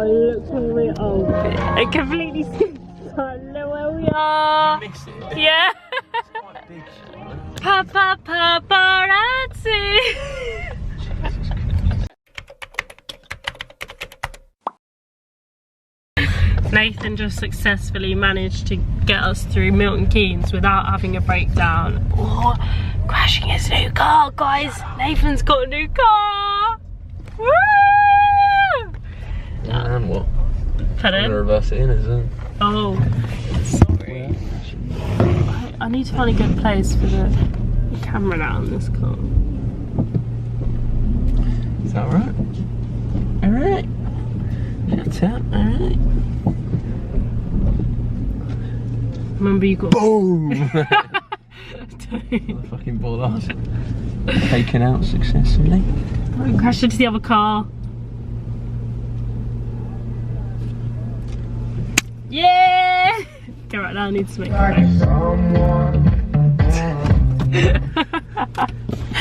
look where we are. Oh, it completely skipped. Look where we are. Did you miss it? Yeah. It's quite big, Paparazzi. Nathan just successfully managed to get us through Milton Keynes without having a breakdown or crashing his new car, guys. Nathan's got a new car. Woo! And what? Pardon? I'm gonna reverse it in, isn't it? Oh, sorry. I need to find a good place for the camera now on this car. Is that right? Alright. That's it, alright. Remember you got Boom! The fucking bollard. Taken out successfully. Don't crash into the other car. Yeah! Okay, right now I need to make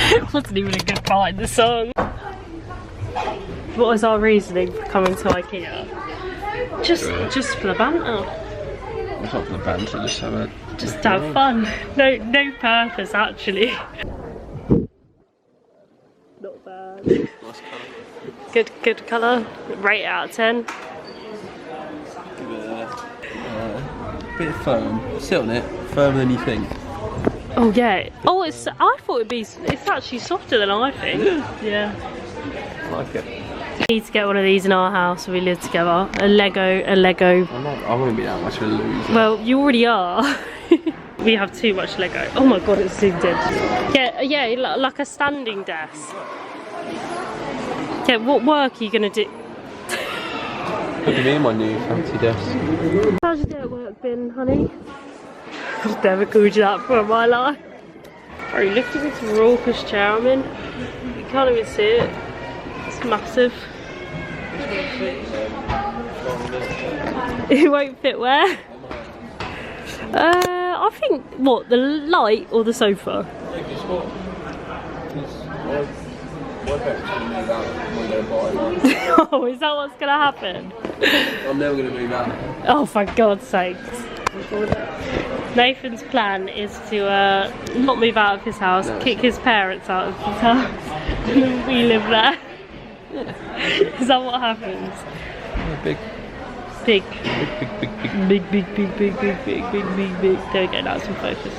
it wasn't even a good part in the song. What was our reasoning for coming to IKEA? Just for the banter. It's not for the banter, just have a... Just to have fun. No purpose actually. Not bad. Nice colour. Good colour. Rate it out of 10. Give it a bit firm. Sit on it, firmer than you think. Oh yeah. Oh, I thought it'd be. It's actually softer than I think. Yeah. I like it. We need to get one of these in our house. We live together. A Lego. I wouldn't be that much of a loser. Well, you already are. We have too much Lego. Oh my god, it's zoomed in. Yeah, like a standing desk. Yeah, what work are you gonna do? Look at me in my new fancy desk. How's your day at work been, honey? I've never called you that for my life. Are you looking at this raucous chair I'm in? You can't even see it. It's massive. It won't fit where? I think, what, the light or the sofa? Oh, is that what's gonna happen? I'm never gonna move out. Oh, for God's sakes. Nathan's plan is to not move out of his house, kick his parents out of his house, and then we live there. Yeah. Is that what happens? Yeah, big. Big. There we go, now it's in focus.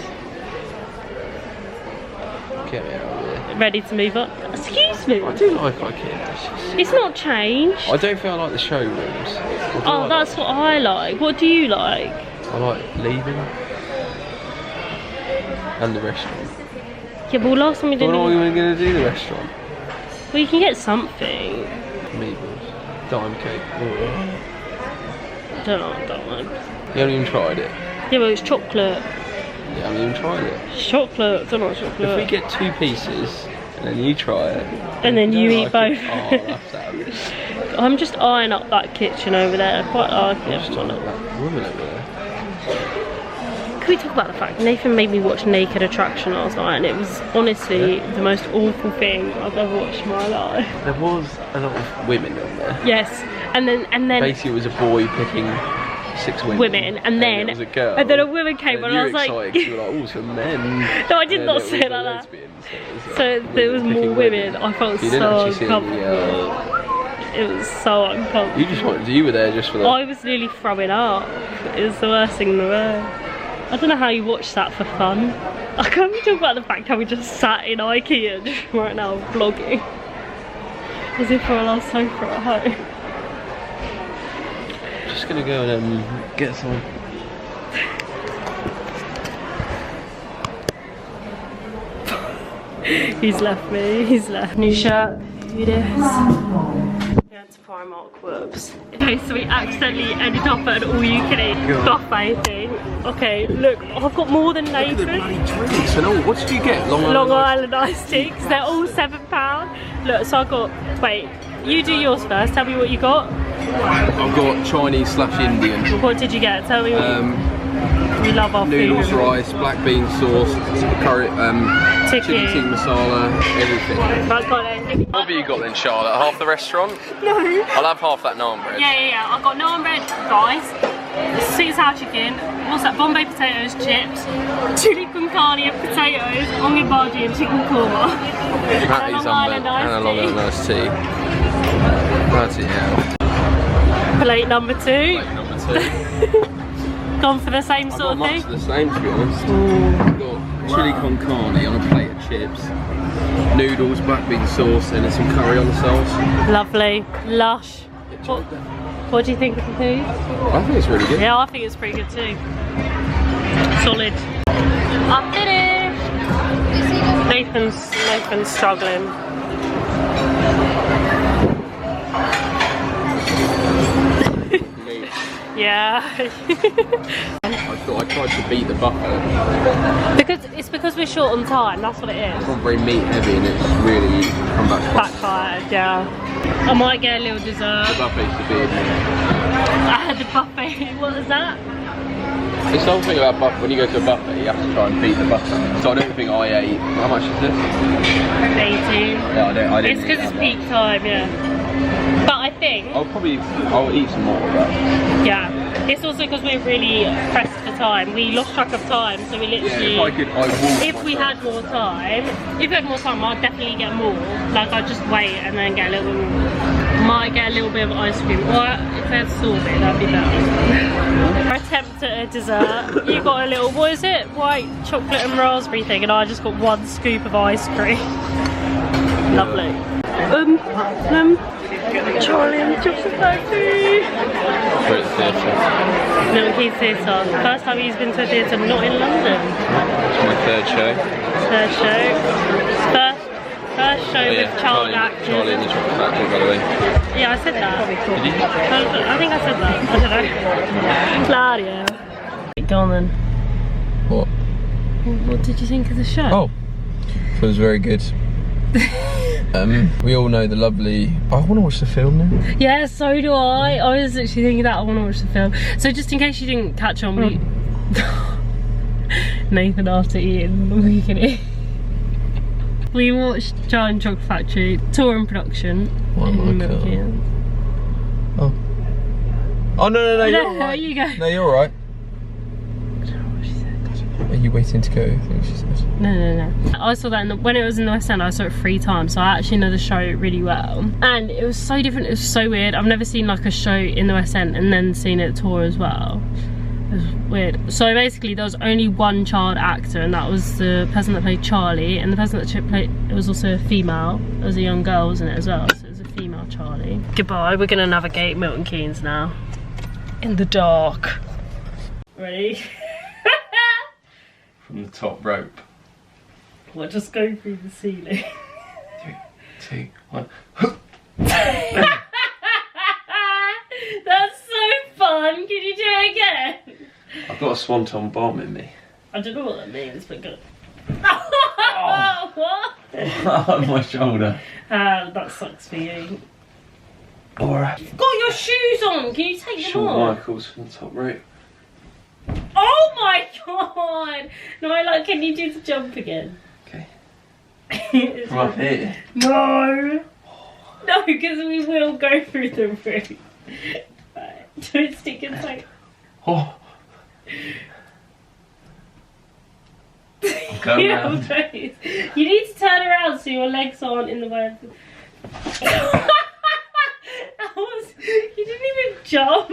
Get me out of here. Ready to move up? Excuse me. I do like IKEA. It's not changed. I don't feel I like the showrooms. Oh, that's what I like. What do you like? I like leaving. And the restaurant. Yeah, well last time we didn't. What are we going to do the restaurant? Well, you can get something. Meatballs. Dime cake. Don't know what that one. You haven't even tried it? Yeah, well it's chocolate. You haven't even tried it? It's chocolate, don't know what chocolate. If we get 2 pieces, and then you try it. And then you eat both. Oh, that's savage. I'm just eyeing up that kitchen over there. I quite like it. That woman over there. Can we talk about the fact Nathan made me watch Naked Attraction last night, and it was honestly the most awful thing I've ever watched in my life. There was a lot of women on there. Yes, and then basically it was a boy picking 6 women, and then it was a girl, and then a woman came and I was like, you were like, oh, it's for men. No, I did not say it like that. So there was more women. I felt so uncomfortable. It was so uncomfortable. You were there just for that. I was nearly throwing up. It was the worst thing in the world. I don't know how you watch that for fun. I can't even talk about the fact how we just sat in IKEA just right now vlogging. As if we're on our sofa at home. Just gonna go and get some. He's left me, he's left. New shirt, who this? Yeah, it's Primark, whoops. Okay, so we accidentally ended up at an all-you-can-eat buffet thing. Okay, look, I've got more than Nathan. Look at the bloody drinks and all. What did you get? Long Island iced tea, because they're all £7. Look, so I got, wait, you do yours first, tell me what you got. I've got Chinese/Indian. What did you get? Tell me what We love our Noodles, food. rice, black bean sauce, curry, chicken tikka masala, everything. What have you got then, Charlotte? Half the restaurant? No. I'll have half that naan bread. Yeah. I've got naan bread, rice, sweet and sour chicken, what's that, Bombay potatoes, chips, chili con carne of potatoes, onion bhaji and chicken korma. That is unbelievable. And a Long Island iced tea. Bloody hell. Plate number 2. Plate number 2. Gone for the same sort of thing? Much the same, to be honest. I've got chili con carne on a plate of chips, noodles, black bean sauce, and some curry on the sauce. Lovely, lush. What do you think of the food? I think it's really good. Yeah, I think it's pretty good too. Solid. I'm finished. Nathan's struggling. Yeah. I thought I tried to beat the buffet. Because we're short on time, that's what it is. It's not very meat heavy and it's really come back fast. Backfired, yeah. I might get a little dessert. The buffet's the beard. The buffet, what is that? It's the whole thing about buffet. When you go to a buffet, you have to try and beat the buffet. So I don't think I ate. How much is this? 18. Yeah, I didn't. It's because it's peak time, yeah. But I think I'll eat some more of that. yeah, it's also because we're really pressed for time. We lost track of time, so we literally. Yeah, if we had more time, I'd definitely get more. Like I'd just wait and then get a little bit more. Might get a little bit of ice cream, or if there's sorbet, that'd be better. Attempt at a dessert. You got a little, what is it? White chocolate and raspberry thing, and I just got 1 scoop of ice cream. Lovely. Charlie and the Chocolate Factory. We're at the theatre. Milton Keynes Theatre. First time he's been to a theatre not in London. It's my 3rd show. 3rd show. First show with child actors. Charlie and the Chocolate Factory, by the way. Yeah, I said that. Did you? I think I said that. I don't know. Claudia. Go on then. What? What did you think of the show? Oh, it was very good. We all know the lovely. I want to watch the film now. Yeah, so do I. I was literally thinking that I want to watch the film. So just in case you didn't catch on, we Nathan after eating, we can eat. We watched Charlie and the Chocolate Factory tour and production. Oh my god. Oh. Oh no, you're alright. You go. No, you're alright. Are you waiting to go? I think she said. No. I saw that when it was in the West End. I saw it 3 times, so I actually know the show really well. And it was so different. It was so weird. I've never seen like a show in the West End and then seen it tour as well. It was weird. So basically, there was only 1 child actor, and that was the person that played Charlie. And the person that played it was also a female. It was a young girl, wasn't it, as well? So it was a female Charlie. Goodbye. We're gonna navigate Milton Keynes now in the dark. Ready? From the top rope. We'll just go through the ceiling. 3, 2, 1. That's so fun. Can you do it again? I've got a swanton bomb in me. I don't know what that means, but good. Oh. What? On my shoulder. That sucks for you. Alright. You've got your shoes on. Can you take them Shawn off? Michaels from the top rope. Oh my god! No, can you do the jump again? Okay. From up here. No! No, because we will go through the roof. Right. Don't stick it tight. Oh. Go around. You need to turn around so your legs aren't in the way of the... You didn't even jump.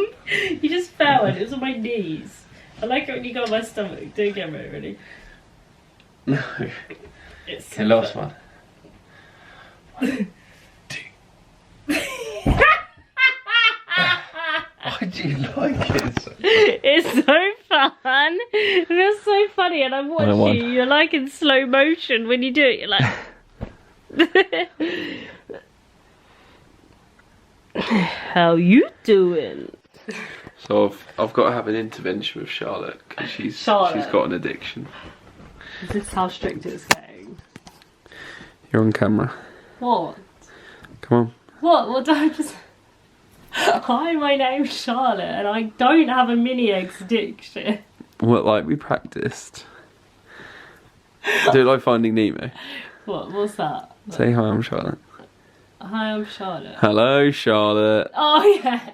You just fell and it was on my knees. I like it when you got on my stomach. Do it again, mate. Ready? No. It's Okay, last one. 1, 2. Why do you like it so much? It's so fun. It feels so funny, and I'm watching you. You're like in slow motion when you do it. You're like, how you doing? So I've got to have an intervention with Charlotte because she's got an addiction. Is this how strict it's getting? You're on camera. What? Come on. What do I just... Hi, my name's Charlotte and I don't have a mini eggs addiction. What, like we practiced? Do it like Finding Nemo. What's that? Say hi, I'm Charlotte. Hi, I'm Charlotte. Hello, Charlotte. Oh yeah.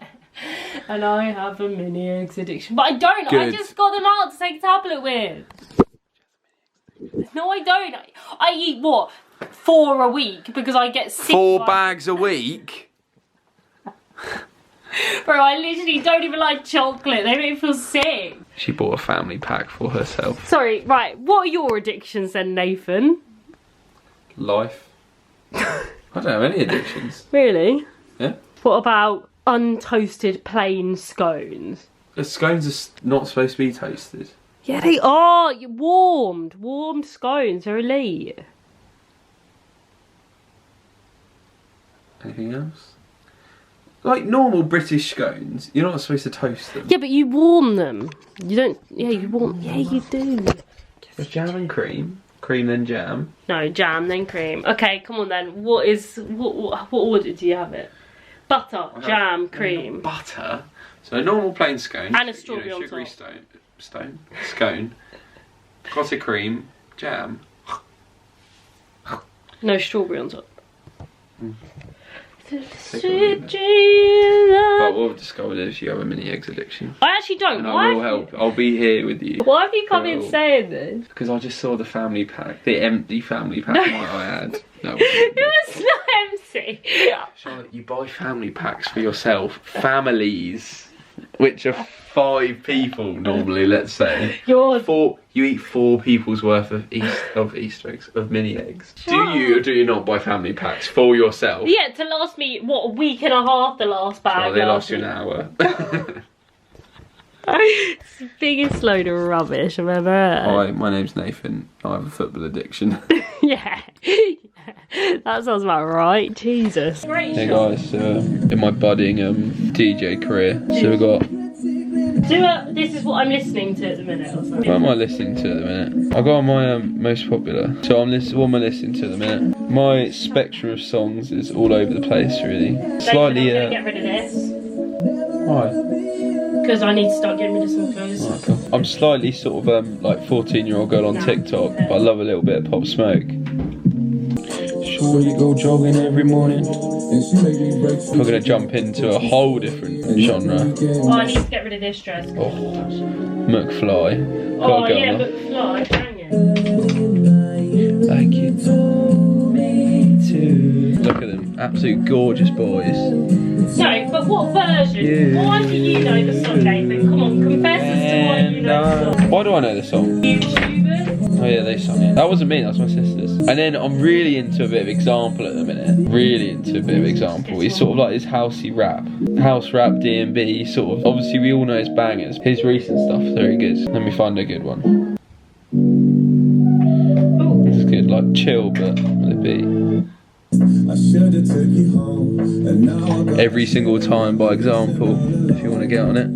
And I have a mini eggs addiction. But I don't. Good. I just got them out to take a tablet with. No, I don't. I eat what? 4 a week because I get sick. 4 bags a week? Bro, I literally don't even like chocolate. They make me feel sick. She bought a family pack for herself. Sorry, right. What are your addictions then, Nathan? Life. I don't have any addictions. Really? Yeah. What about untoasted plain scones? The scones are not supposed to be toasted. Yeah, they are. Warmed scones are elite. Anything else? Like normal British scones, you're not supposed to toast them. Yeah, but you warm them. You don't. Yeah, you warm. Yeah, you do. There's jam and cream. Cream then jam. No, jam then cream. Okay, come on then. What order do you have it? Butter, jam, cream. Butter. So a normal plain scone. And a strawberry on sugary top. Scone. Clotted cream, jam. No strawberry on top. But what we've discovered is you have a mini eggs addiction. I actually don't. And I will help. I'll be here with you. Why have you come in saying this? Because I just saw the family pack, the empty family pack that I had. No, it was not empty. Charlotte, you buy family packs for yourself. Families, which are 5 people normally, let's say. Yours. You eat 4 people's worth of Easter eggs, of mini eggs. Do you or do you not buy family packs for yourself? Yeah, to last me, what, a week and a half the last bag. Oh, they last you an hour. It's the biggest load of rubbish I've ever heard. Hi, my name's Nathan. I have a football addiction. Yeah. That sounds about right. Jesus. Hey guys, in my budding DJ career, so we've got... This is what I'm listening to at the minute or something. What am I listening to at the minute? I got on my most popular. So what am I listening to at the minute? My spectrum of songs is all over the place, really. Slightly. I'm gonna get rid of this. Why? Because I need to start getting rid of some clothes. Right, cool. I'm slightly sort of like 14-year-old girl on TikTok, but I love a little bit of Pop Smoke. Sure, you go jogging every morning. We're gonna jump into a whole different genre. Oh, I need to get rid of this dress. Oh, McFly. Oh yeah, McFly, dang it. Like you told me to. Look at them, absolute gorgeous boys. No, but what version? Why do you know the song, Nathan? Come on, confess as to why you know the song. Why do I know the song? YouTubers? Oh yeah, they sung it. That wasn't me, that was my sister's. And then I'm really into a bit of Example at the minute. Really into a bit of Example. He's sort of like his housey rap. House rap, D&B, sort of. Obviously we all know his bangers. His recent stuff is very good. Let me find a good one. This is good, like chill but with a beat. Every Single Time by Example, if you want to get on it.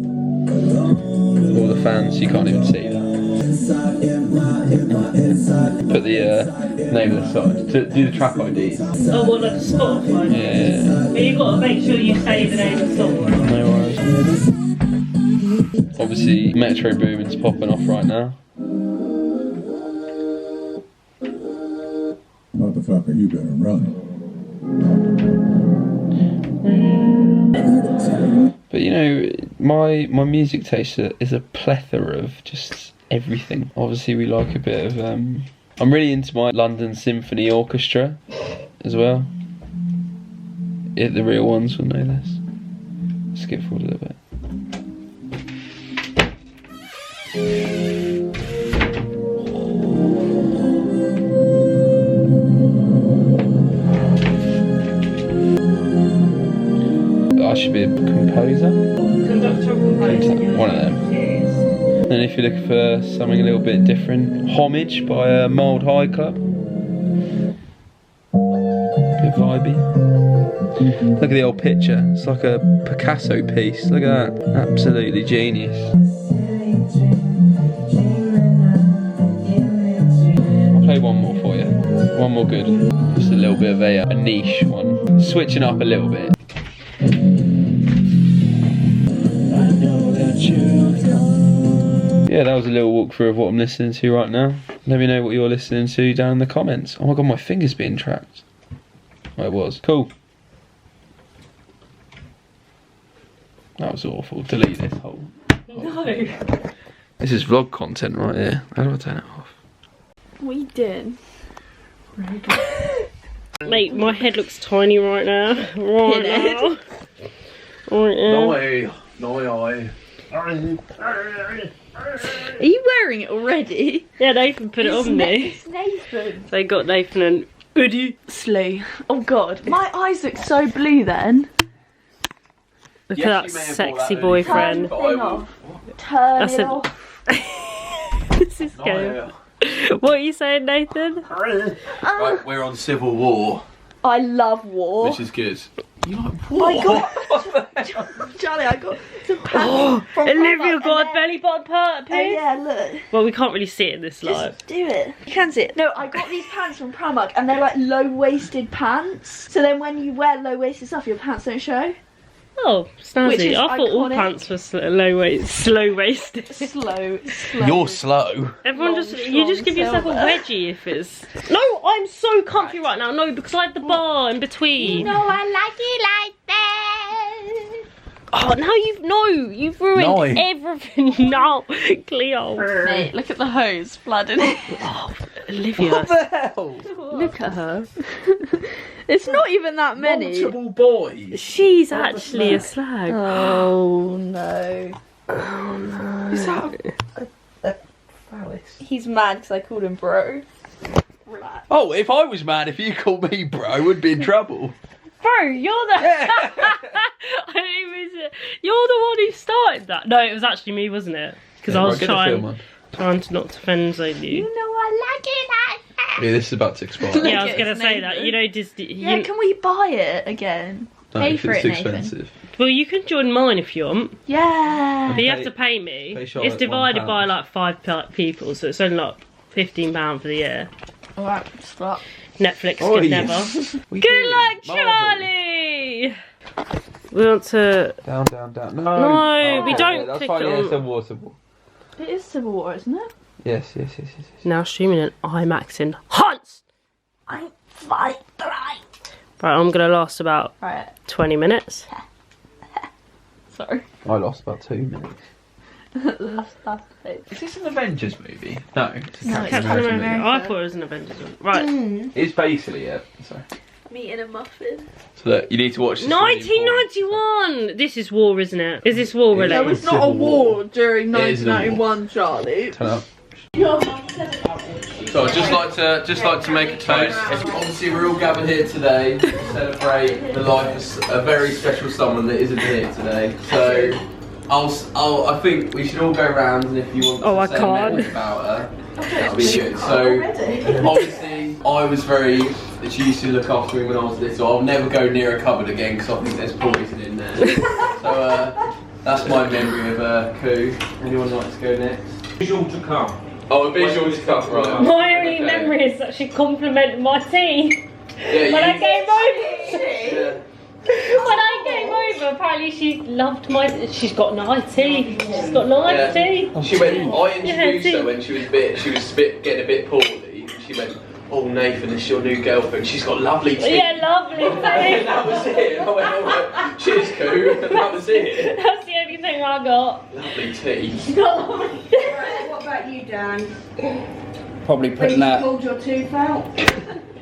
All the fans, you can't even see that. Put the name of the song, do the track IDs. Oh, what, like Spotify? Yeah. But you've got to make sure you say the name of the song. Right? No worries. Obviously, Metro Boomin's popping off right now. Motherfucker, you better run. But you know, my music taste is a plethora of just everything. Obviously we like a bit of I'm really into my London Symphony Orchestra as well. The real ones will know this. Skip forward a little bit. I should be a composer. Conductor or composer? One of them. And if you're looking for something a little bit different, Homage by Mild High Club. Bit vibey. Look at the old picture. It's like a Picasso piece. Look at that. Absolutely genius. I'll play one more for you. One more good. Just a little bit of a niche one. Switching up a little bit. yeah, that was a little walkthrough of what I'm listening to right now. Let me know what you're listening to down in the comments. Oh my god, my finger's being trapped. Oh, it was. Cool. That was awful. Delete this whole. No. This is vlog content right here. How do I turn it off? What are you doing? Mate, my head looks tiny right now. Right now. Right now. No. Are you wearing it already? Yeah, Nathan put it on me. It's Nathan. They got Nathan and Hoodie. Slew. Oh god, my eyes look so blue then. Look at that sexy boyfriend. Turn the thing off. Turn That's it a- off. This is going. What are you saying, Nathan? Right, we're on Civil War, I love war. which is good. You like war? I got Charlie, I got some pants from Olivia Primark got a and belly button part then- Oh yeah, look. Well, we can't really see it in this live. Just do it. You can see it. No, I got these pants from Primark and they're like low-waisted pants. So then when you wear low-waisted stuff, your pants don't show. Oh, Which snazzy. is I thought all iconic. pants were slow waisted. Slow. You're slow. Everyone Long, just, you just strong give yourself a silver. wedgie if it's. No, I'm so comfy right now. No, because I had the bar in between. No, I like it like that. Oh, now you've ruined No. everything. No, Cleo. Mate, look at the hose flooding it. Olivia, What the hell? look at her. It's not even that many. Multiple boys. She's actually a slag. Oh no. Is that a phallus? He's mad because I called him bro. Relax. Oh, if I was mad, if you called me bro, we'd be in trouble. Bro, you're the. I didn't even say. You're the one who started that. No, it was actually me, wasn't it? Because I was trying to not offend zone you. You know I like it like that. Yeah, this is about to expire. Yeah, I was Look, gonna it's say that. Nathan. You know, Disney. Yeah, can we buy it again? No, Pay if for it's it, too Nathan. expensive. Well, you can join mine if you want, Yeah. but you have Pay- to pay me. pay Charlotte It's divided £1. by like 5 people, so it's only like £15 for the year. Alright, stop. Netflix Oh, could yes. never. We Good do. luck, Marvel. Charlie. We want to. Down. No. No, we don't That's click fine. it Yeah, on- it's a waterfall. It is Civil War, isn't it? Yes. Now streaming in IMAX in Hunts. I'm fine. Right. Right, I'm gonna last about Right. 20 minutes. Sorry. I lost about 2 minutes. That's it. Is this an Avengers movie? No. It's a No, Captain it's Captain America America. movie. I thought it was an Avengers one. Right. It's basically Sorry. Meat in a muffin. So look, you need to watch this. 1991! This is war, isn't it? Is this war Yeah. related? No, it's not a Civil War. war during It is a war. 1991, Charlie. Turn up. Your mum said about it. So I'd just like to make a toast. Obviously, we're all gathered here today to celebrate the life of a very special someone that isn't here today. So I think we should all go around, and if you want Oh, I to say a can't. message about her, that'll be good. So obviously, I was she used to look after me when I was little. I'll never go near a cupboard again because I think there's poison in there. So that's my memory of Koo. Anyone like to go next? Visual to come. Oh, a visual to cut, right. My only Okay. memory is that she complimented my tea. Yeah, When I you- came over. Yeah. When I came over, apparently she loved my. She's got nice tea. She's got nice tea. She went. I introduced Yeah, her when she was getting a bit poorly. She went, "Oh Nathan, this is your new girlfriend. She's got lovely tea." Yeah, lovely And tea. that was it. I went, "Cheers, Koo." And that was it. That's the only thing I got. Lovely tea. What about you, Dan? Probably When putting you that. pulled your tooth out?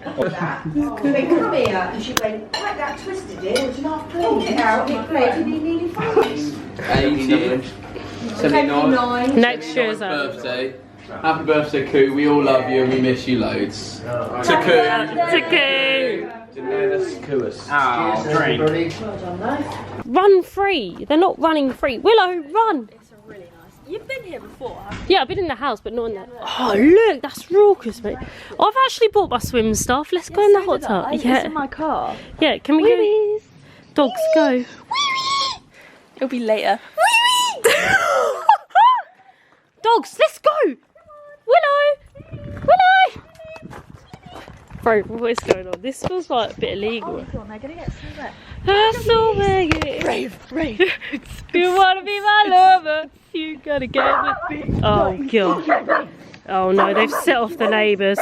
That. She went, come here. And she went, like that, twisted it. It was not pulled it out. It played and he nearly fell. 80. 79. Next year's birthday. Happy birthday, Koo. We all love you and we miss you loads. To Koo. Oh, drink. Well done, though. Run free. They're not running free. Willow, run. It's a really nice. You've been here before, haven't you? Yeah, I've been in the house, but not in the. Oh, look, that's raucous, mate. I've actually bought my swim stuff. Let's go in the hot tub. It's Yeah, in my car. yeah. Can we go? Dogs, go. It'll be later. Dogs, let's go. Willow. Bro, what is going on? This feels like a bit illegal. They're gonna get so wet. That's so big. Rave. You wanna be my lover? you gotta get with me. Oh god. Oh no, they've set off the neighbours.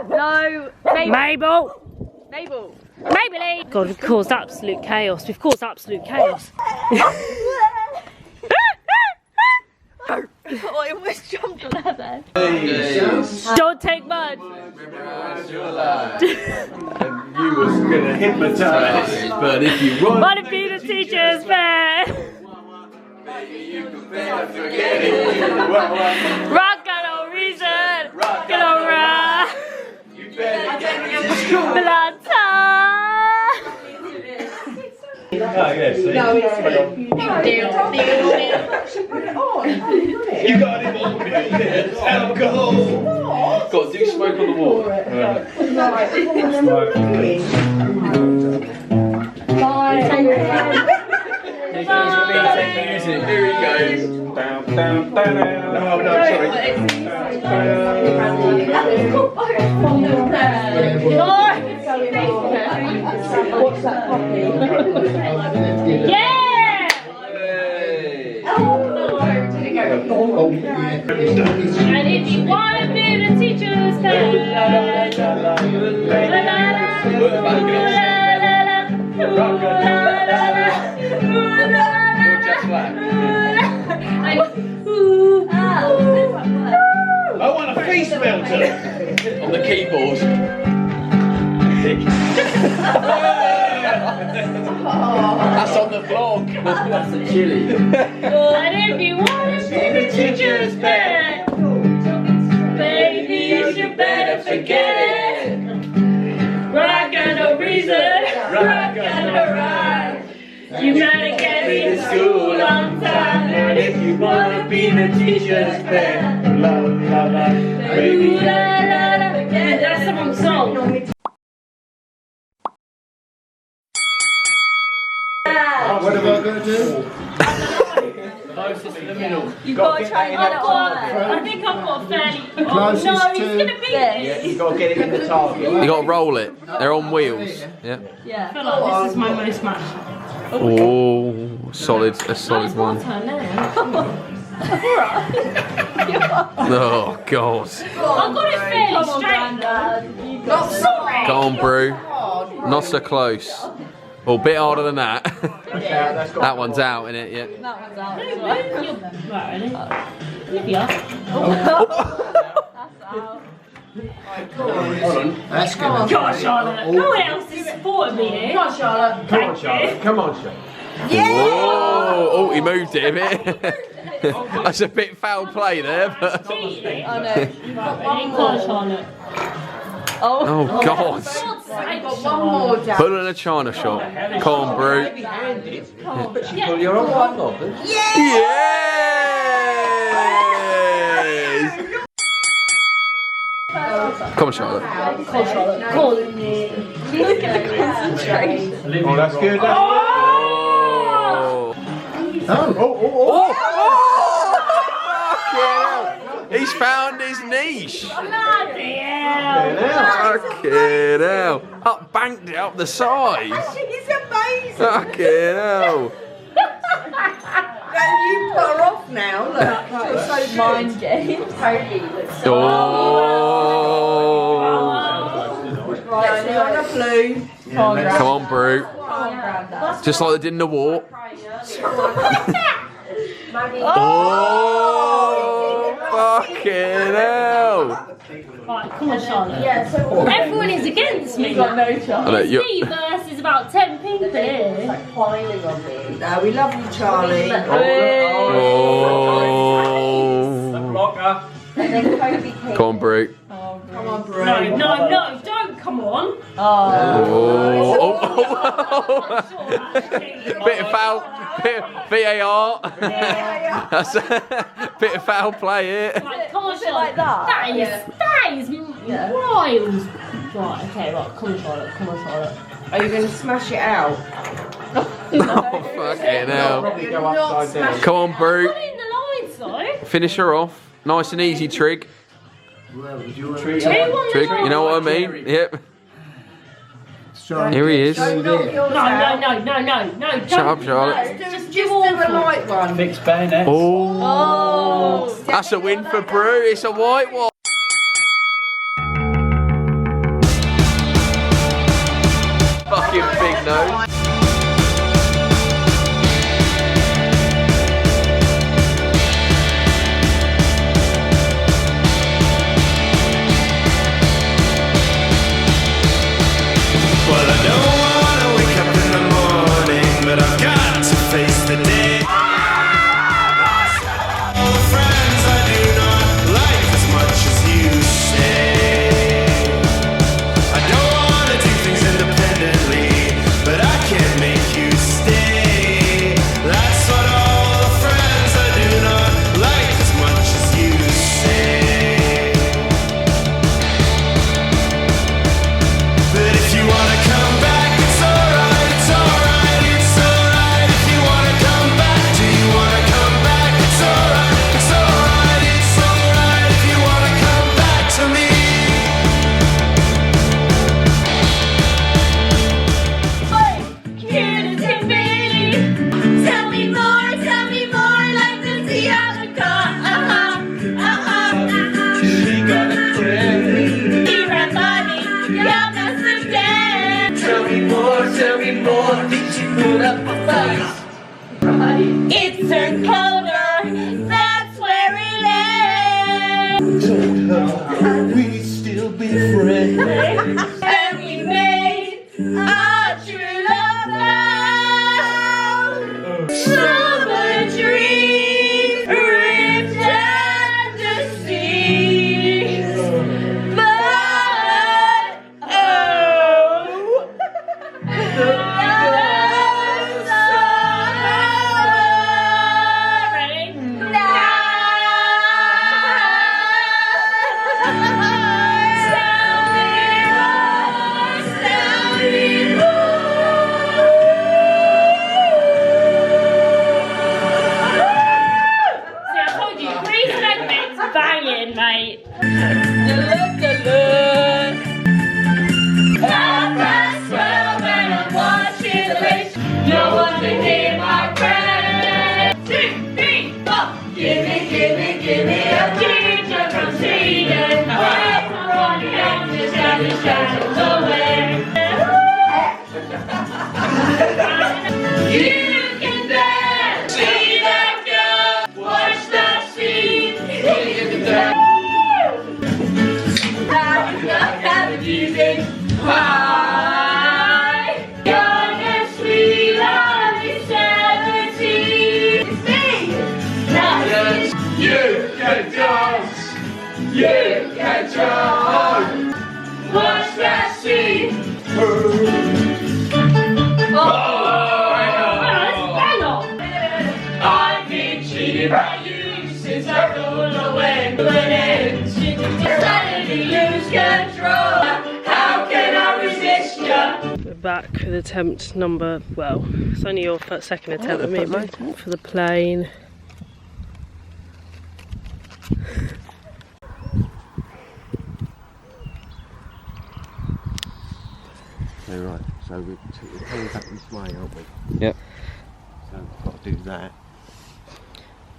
No, Mabel! Mabel. Maybelline! God, we've caused absolute chaos. We've caused absolute chaos. Oh, I almost jumped on her then. Don't take much. You was gonna hypnotise, but if you want, Wanna be the teacher's pet? you better forget it. Rock got no reason. Get around. You better get into school. Blanta. Oh, yeah, see? No, it's put it on. You got it all in alcohol. God, do smoke on the wall. Music, here he goes. No, sorry. What's that puppy? Yeah! And if you wanna be the teacher's pet, You're just like. I want a face melter. On the keyboard. That's on the vlog. That's the chili. And if you wanna be the teacher's pet, baby, you better forget it. Rock got no reason, rock got no rhyme. You better get me to school on time. And if you wanna be the teacher's pet, baby, that's the wrong song. What am I going to do? You've got to try and get it on there. I think I've got a fairly. Oh Closest no, he's to- gonna beat me. You gotta get it in the target. You got to roll it. They're on wheels. Yeah. I feel like this is my most match. Oh, solid. A solid one. Oh God. I got it fairly straight. Not sorry. Go on, Brew. Not so close. Well, a bit harder than that. That one's out, isn't it? Yeah. That one's out. Right, ready? Olivia. That's going to Come on, Charlotte. No one else is supporting me here. Come on, Charlotte. Come on, Charlotte. Come on, Charlotte. Oh, he moved it a bit. That's a bit foul play there, but. I know. Come on, Charlotte. Oh God. One more down. Put in a China shot. Come on, Brew. Pull your own one off. Yes! Come on, Charlotte. Come on, Charlotte. Come on. Look at the concentration. Oh, that's good. Oh! He's found his niche. Bloody hell. Fucking hell. Up, banked it up the side. She's amazing. Fucking hell. And you put her off now. Look, she's so Mind game. Oh. Right, so on a blue. Come on, Brew. Just like they did in the war. Oh, fucking hell. Right, come on, Charlotte. Everyone is against me. Got no chance. I know, you're- Me versus about 10 people here. No, we love you, Charlie. Oh. Blocker. And then Kobe came. Come on, Brew. Come on, Bro. No, don't come on. Oh. Bit of foul. Bit of VAR. That's a bit of foul play here. Right, come on, Charlotte. like that? That is wild. Right, okay, right, come on, Charlotte. Come on, Charlotte. Are you going to smash it out? Oh, fucking hell. Probably go upside down. Come on, Brew. Put it in the lines, though. Finish her off. Nice and easy, Trig. Treat Who won the Trig, you know what I lines? mean? Yep. Here he is. Don't knock yours No, out. no. Shut up, Charlotte. Just do a light one. Fixed bayonet. Oh, that's a win for Brew. It's a white one. Fucking big nose. Well, I don't wanna wake up in the morning, but I've got to face the day. All the friends I do not like as much as you say. I don't wanna do things independently, but I can't make you stay. That's what all the friends I do not like as much as you say. But if you wanna come back, it's alright, it's alright, it's alright. If you wanna come back, do you wanna come back? It's alright, it's alright, it's alright. If you wanna come back to me. She got a friend. Tell me more, did she put up a fight? It's her color, that's where it ends. Told her, can we still be friends? And we made a true love vow. Summer dreams ripped at the seams. But oh, banging, mate. That's well when I'm watching the race. No one can hear my prayer. 2, 3, 4. Give me a teacher from Sweden. Everyone comes to stand the shadows away. You can dance, see that girl, watch that scene. Have the music. Hi, young and sweet, only 17. It's me. Yes, You can dance, you can jump. watch that scene. Hang on. I've been cheated by you since I rolled away. Suddenly lose control. How can I resist you? We're back with attempt number, well, it's only your second attempt with me, mate, for the plane. So right, so we're coming back this way, aren't we? Yep. So we've got to do that.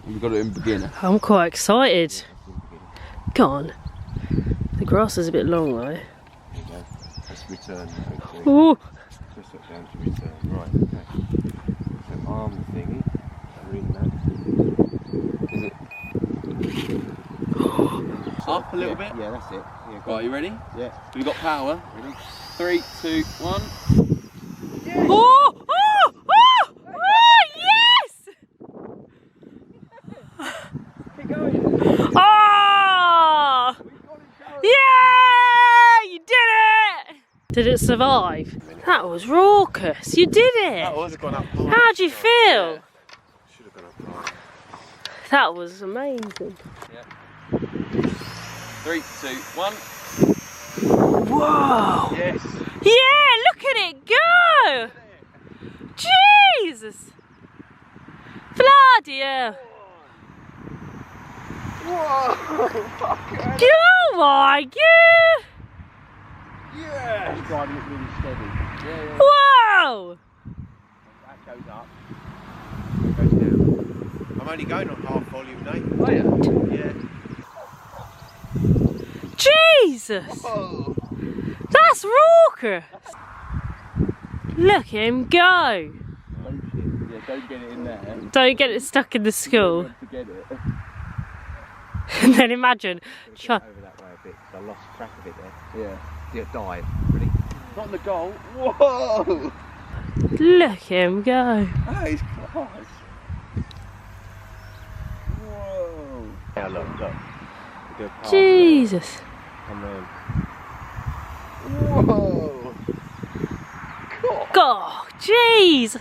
We've got it in beginner. I'm quite excited. Go on. The grass is a bit long though. There you go. Let's return. Hopefully. Ooh. Twist it down to return. Right, okay. So arm the thingy. Ring that. Is it? Up a little bit? Yeah, that's it. Yeah, Right, you ready? Yeah. Have you got power? Ready? 3, 2, 1. Oh! Oh! Oh! Oh! Yes! Keep going. Oh! Yeah! You did it! Did it survive? That was raucous. You did That it. was gone up high. How'd you feel? Should have gone up high. That was amazing. 3, 2, 1. Whoa! Yes. Yeah, look at it go! Jesus! Bloody hell! Oh my god! Yeah. He's driving it really steady. Yeah. Whoa! That goes up. It goes down. I'm only going on half volume, Nate. Oh yeah. Yeah. Jesus! Oh. That's raucous! Look at him go! Oh shit. Yeah, don't get it in there. Don't get it stuck in the school. Forget it. And then imagine. Over that way a bit, because I lost track of it there. Yeah, dive. Ready? Not in the goal. Whoa! Look at him go. That is class. Whoa! Yeah, look. We do a pass Jesus. there. Come round. Whoa! God, jeez.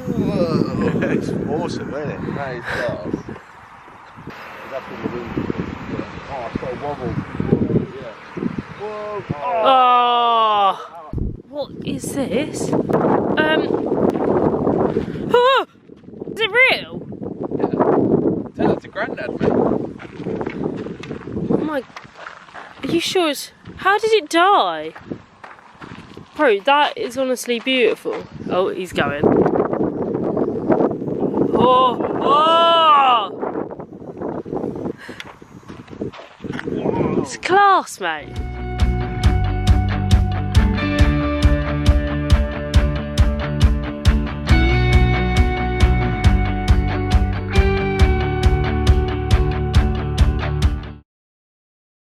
Whoa! It's awesome, isn't it? That is class. That's when the wind is. Oh, it's got a wobble. Yeah. Whoa! Oh. What is this? Oh, is it real? Tell it to Grandad, mate. Oh my. Are you sure it's. How did it die? Bro, that is honestly beautiful. Oh, he's going. Oh! Oh! It's class, mate.